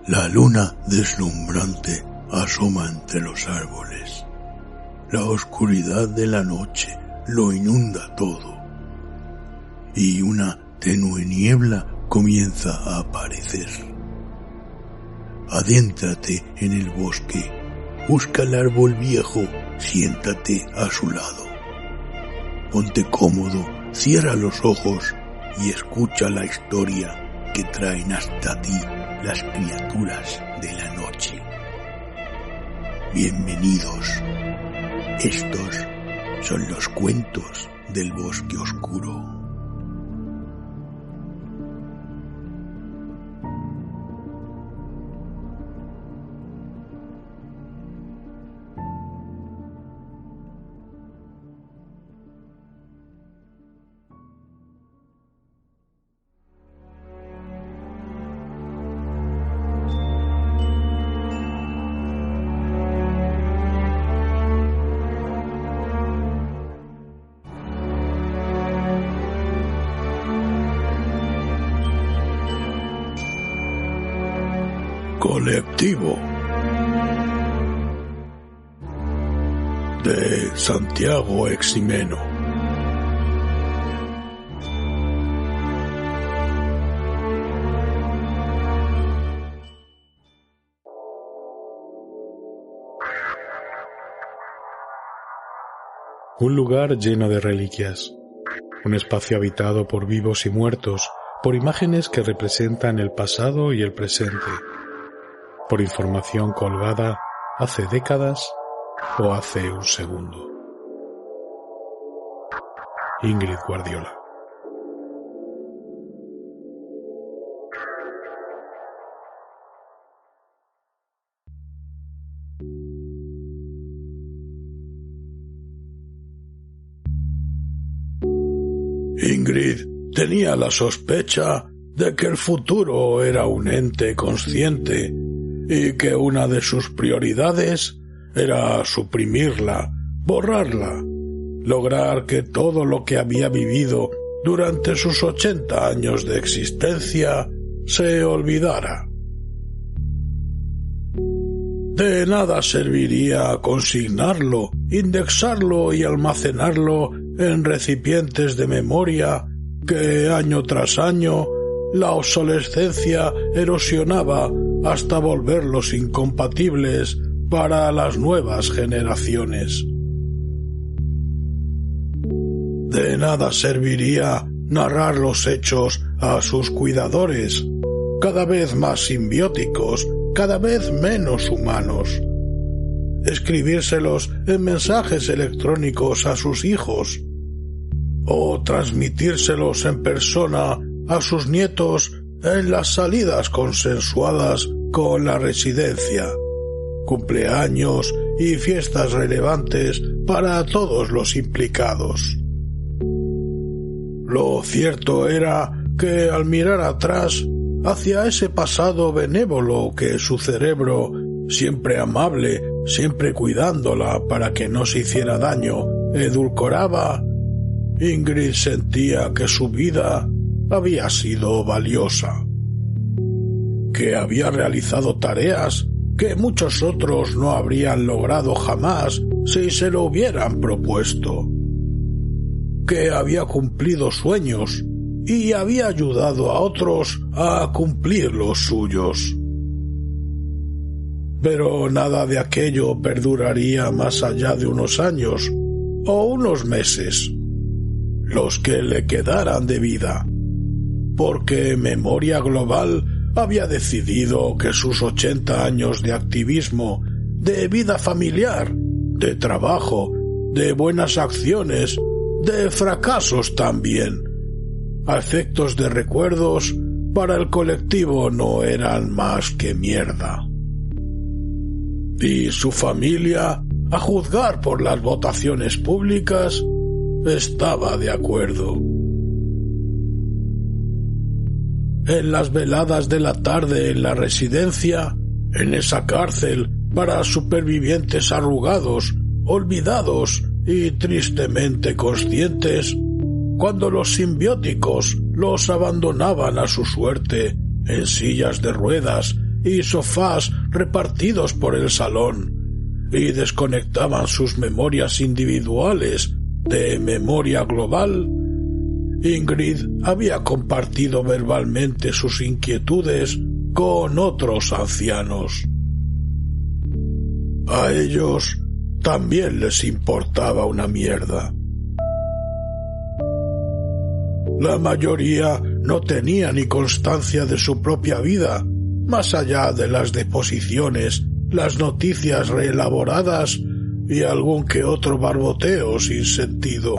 La luna deslumbrante asoma entre los árboles. La oscuridad de la noche lo inunda todo. Y una tenue niebla comienza a aparecer. Adéntrate en el bosque. Busca el árbol viejo. Siéntate a su lado. Ponte cómodo, cierra los ojos y escucha la historia que traen hasta ti las criaturas de la noche. Bienvenidos. Estos son los cuentos del bosque oscuro. Colectivo de Santiago Eximeno. Un lugar lleno de reliquias, un espacio habitado por vivos y muertos, por imágenes que representan el pasado y el presente, por información colgada hace décadas o hace un segundo. Ingrid Guardiola. Ingrid tenía la sospecha de que el futuro era un ente consciente y que una de sus prioridades era suprimirla, borrarla, lograr que todo lo que había vivido durante sus 80 años de existencia se olvidara. De nada serviría consignarlo, indexarlo y almacenarlo en recipientes de memoria que año tras año la obsolescencia erosionaba hasta volverlos incompatibles para las nuevas generaciones. De nada serviría narrar los hechos a sus cuidadores, cada vez más simbióticos, cada vez menos humanos. Escribírselos en mensajes electrónicos a sus hijos, o transmitírselos en persona a sus nietos en las salidas consensuadas con la residencia, cumpleaños y fiestas relevantes para todos los implicados. Lo cierto era que al mirar atrás hacia ese pasado benévolo que su cerebro, siempre amable, siempre cuidándola para que no se hiciera daño, edulcoraba, Ingrid sentía que su vida había sido valiosa, que había realizado tareas que muchos otros no habrían logrado jamás si se lo hubieran propuesto, que había cumplido sueños y había ayudado a otros a cumplir los suyos. Pero nada de aquello perduraría más allá de unos años o unos meses, los que le quedaran de vida, porque Memoria Global había decidido que sus 80 años de activismo, de vida familiar, de trabajo, de buenas acciones, de fracasos también, a efectos de recuerdos, para el colectivo no eran más que mierda. Y su familia, a juzgar por las votaciones públicas, estaba de acuerdo. En las veladas de la tarde en la residencia, en esa cárcel para supervivientes arrugados, olvidados y tristemente conscientes, cuando los simbióticos los abandonaban a su suerte en sillas de ruedas y sofás repartidos por el salón, y desconectaban sus memorias individuales de memoria global, Ingrid había compartido verbalmente sus inquietudes con otros ancianos. A ellos también les importaba una mierda. La mayoría no tenía ni constancia de su propia vida, más allá de las deposiciones, las noticias reelaboradas y algún que otro barboteo sin sentido.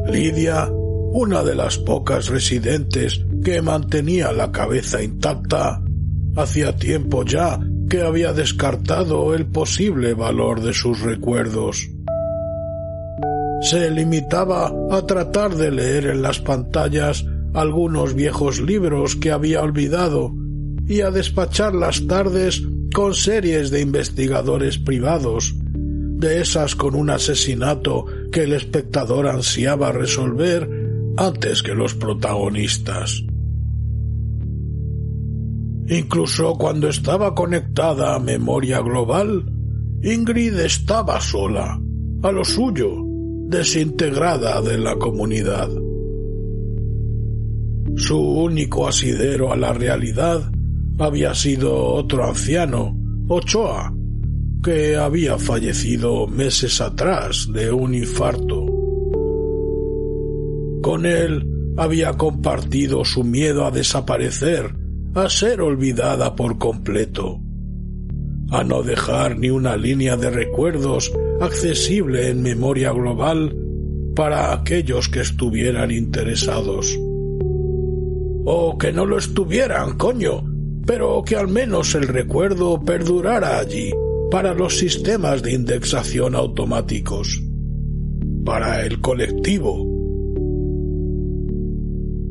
Lidia, una de las pocas residentes que mantenía la cabeza intacta, hacía tiempo ya que había descartado el posible valor de sus recuerdos. Se limitaba a tratar de leer en las pantallas algunos viejos libros que había olvidado y a despachar las tardes con series de investigadores privados, de esas con un asesinato que el espectador ansiaba resolver antes que los protagonistas. Incluso cuando estaba conectada a memoria global, Ingrid estaba sola, a lo suyo, desintegrada de la comunidad. Su único asidero a la realidad había sido otro anciano, Ochoa, que había fallecido meses atrás de un infarto. Con él había compartido su miedo a desaparecer, a ser olvidada por completo, a no dejar ni una línea de recuerdos accesible en memoria global para aquellos que estuvieran interesados. O que no lo estuvieran, coño, pero que al menos el recuerdo perdurara allí para los sistemas de indexación automáticos, para el colectivo.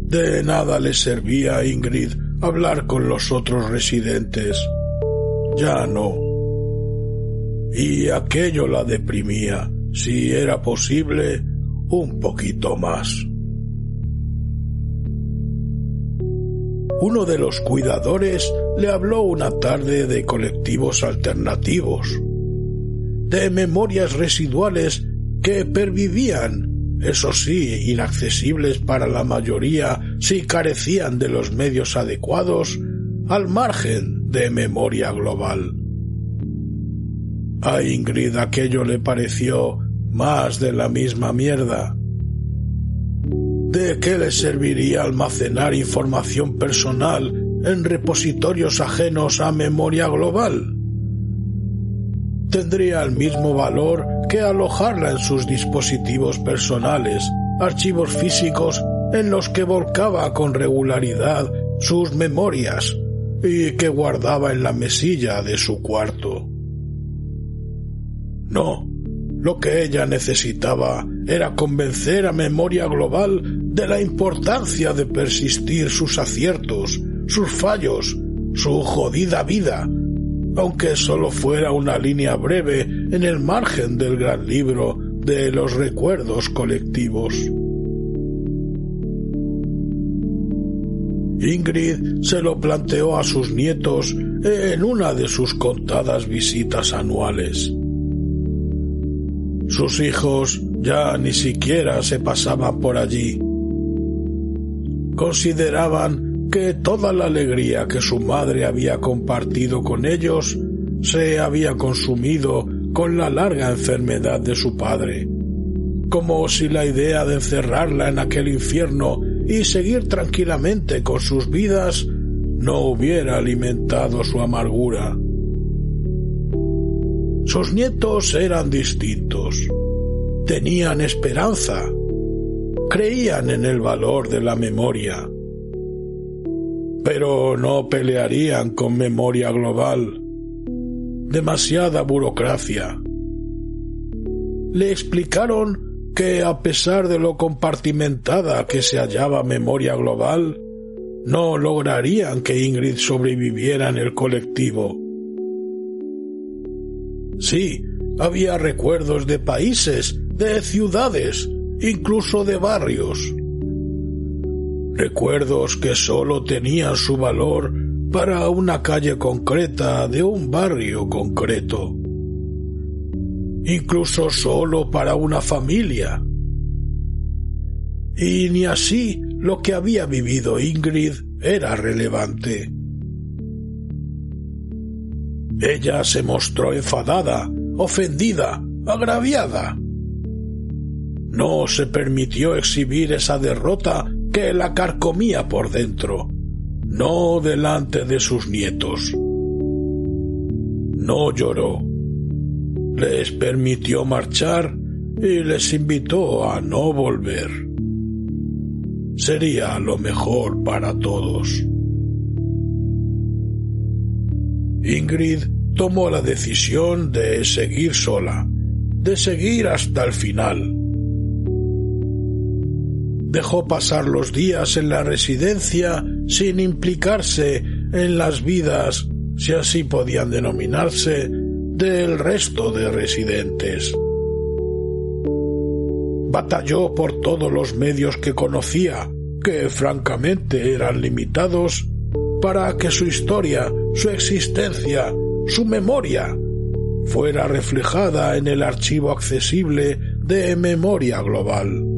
De nada le servía a Ingrid hablar con los otros residentes. Ya no. Y aquello la deprimía, si era posible, un poquito más. Uno de los cuidadores le habló una tarde de colectivos alternativos, de memorias residuales que pervivían, eso sí, inaccesibles para la mayoría si carecían de los medios adecuados, al margen de memoria global. A Ingrid aquello le pareció más de la misma mierda. ¿De qué le serviría almacenar información personal en repositorios ajenos a memoria global? Tendría el mismo valor que alojarla en sus dispositivos personales, archivos físicos en los que volcaba con regularidad sus memorias y que guardaba en la mesilla de su cuarto. No, lo que ella necesitaba era convencer a memoria global de la importancia de persistir sus aciertos, sus fallos, su jodida vida, aunque solo fuera una línea breve en el margen del gran libro de los recuerdos colectivos. Ingrid se lo planteó a sus nietos en una de sus contadas visitas anuales. Sus hijos ya ni siquiera se pasaban por allí. Consideraban que toda la alegría que su madre había compartido con ellos se había consumido con la larga enfermedad de su padre, como si la idea de encerrarla en aquel infierno y seguir tranquilamente con sus vidas no hubiera alimentado su amargura. Sus nietos eran distintos. Tenían esperanza. Creían en el valor de la memoria. Pero no pelearían con memoria global. Demasiada burocracia. Le explicaron que a pesar de lo compartimentada que se hallaba memoria global, no lograrían que Ingrid sobreviviera en el colectivo. Sí, había recuerdos de países, de ciudades, incluso de barrios. recuerdos que solo tenían su valor para una calle concreta de un barrio concreto, incluso solo para una familia. Y ni así lo que había vivido Ingrid era relevante. Ella se mostró enfadada, ofendida, agraviada. No se permitió exhibir esa derrota que la carcomía por dentro, no delante de sus nietos. No lloró. Les permitió marchar y les invitó a no volver. Sería lo mejor para todos. Ingrid tomó la decisión de seguir sola, de seguir hasta el final. Dejó pasar los días en la residencia sin implicarse en las vidas, si así podían denominarse, del resto de residentes. Batalló por todos los medios que conocía, que francamente eran limitados, para que su historia, su existencia, su memoria, fuera reflejada en el archivo accesible de Memoria Global.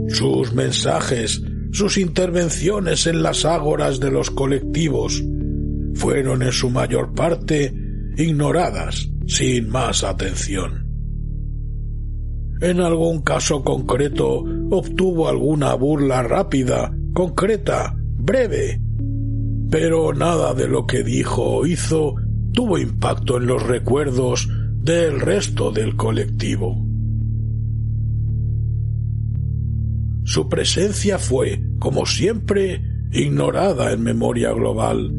Sus mensajes, sus intervenciones en las ágoras de los colectivos, fueron en su mayor parte ignoradas sin más atención. En algún caso concreto obtuvo alguna burla rápida, concreta, breve, pero nada de lo que dijo o hizo tuvo impacto en los recuerdos del resto del colectivo. Su presencia fue, como siempre, ignorada en Memoria Global,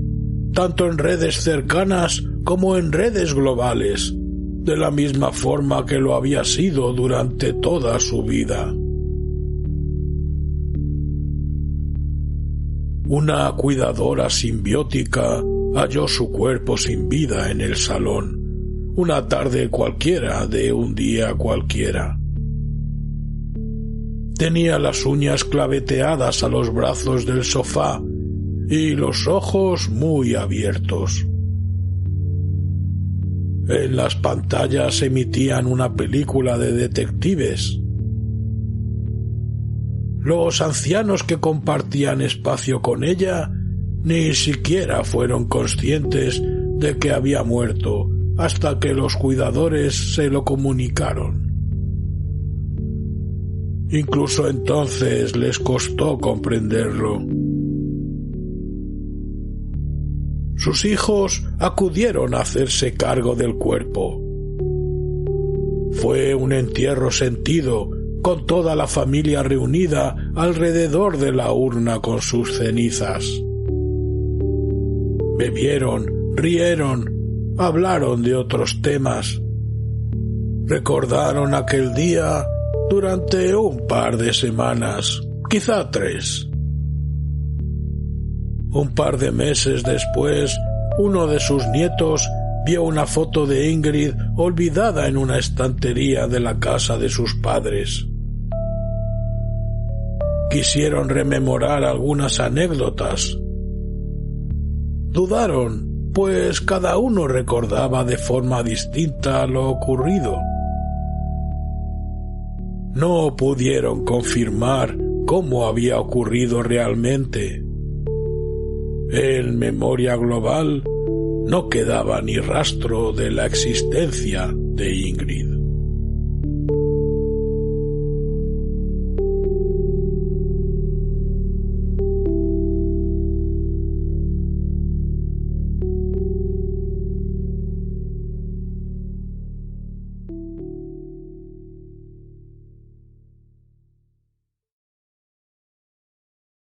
tanto en redes cercanas como en redes globales, de la misma forma que lo había sido durante toda su vida. Una cuidadora simbiótica halló su cuerpo sin vida en el salón, una tarde cualquiera de un día cualquiera. Tenía las uñas claveteadas a los brazos del sofá y los ojos muy abiertos. En las pantallas emitían una película de detectives. Los ancianos que compartían espacio con ella ni siquiera fueron conscientes de que había muerto hasta que los cuidadores se lo comunicaron. Incluso entonces les costó comprenderlo. Sus hijos acudieron a hacerse cargo del cuerpo. Fue un entierro sentido, con toda la familia reunida alrededor de la urna con sus cenizas. Bebieron, rieron, hablaron de otros temas. Recordaron aquel día durante un par de semanas, quizá 3. Un par de meses después, uno de sus nietos vio una foto de Ingrid olvidada en una estantería de la casa de sus padres. Quisieron rememorar algunas anécdotas. Dudaron, pues cada uno recordaba de forma distinta lo ocurrido. No pudieron confirmar cómo había ocurrido realmente. En Memoria Global no quedaba ni rastro de la existencia de Ingrid.